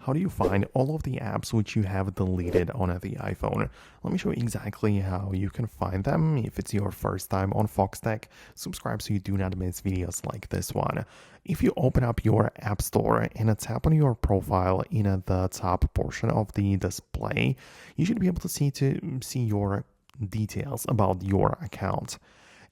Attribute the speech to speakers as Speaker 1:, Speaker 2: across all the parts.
Speaker 1: How do you find all of the apps which you have deleted on the iPhone? Let me show you exactly how you can find them. If it's your first time on Foxtecc, subscribe so you do not miss videos like this one. If you open up your App Store and tap on your profile in the top portion of the display, you should be able to see your details about your account.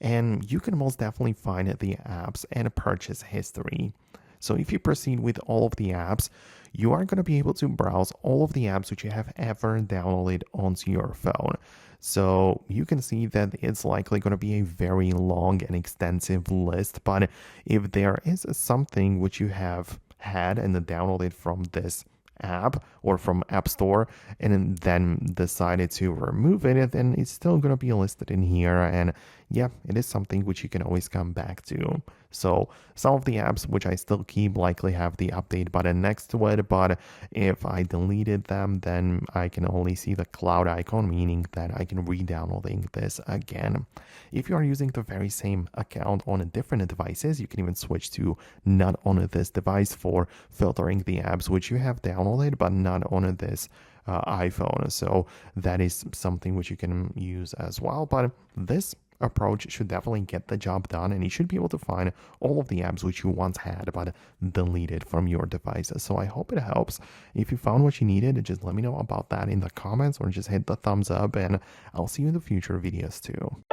Speaker 1: And you can most definitely find the apps and purchase history. So if you proceed with all of the apps, you are going to be able to browse all of the apps which you have ever downloaded onto your phone. So you can see that it's likely going to be a very long and extensive list, but if there is something which you have had and downloaded from this app or from App Store and then decided to remove it, then it's still going to be listed in here. And yeah, it is something which you can always come back to. So some of the apps which I still keep likely have the update button next to it, but if I deleted them, then I can only see the cloud icon, meaning that I can re-downloading this again. If you are using the very same account on different devices, you can even switch to not on this device for filtering the apps which you have downloaded, but not on this iPhone. So that is something which you can use as well. But this approach should definitely get the job done, and you should be able to find all of the apps which you once had but deleted from your devices. So I hope it helps. If you found what you needed, just let me know about that in the comments or just hit the thumbs up, and I'll see you in the future videos too.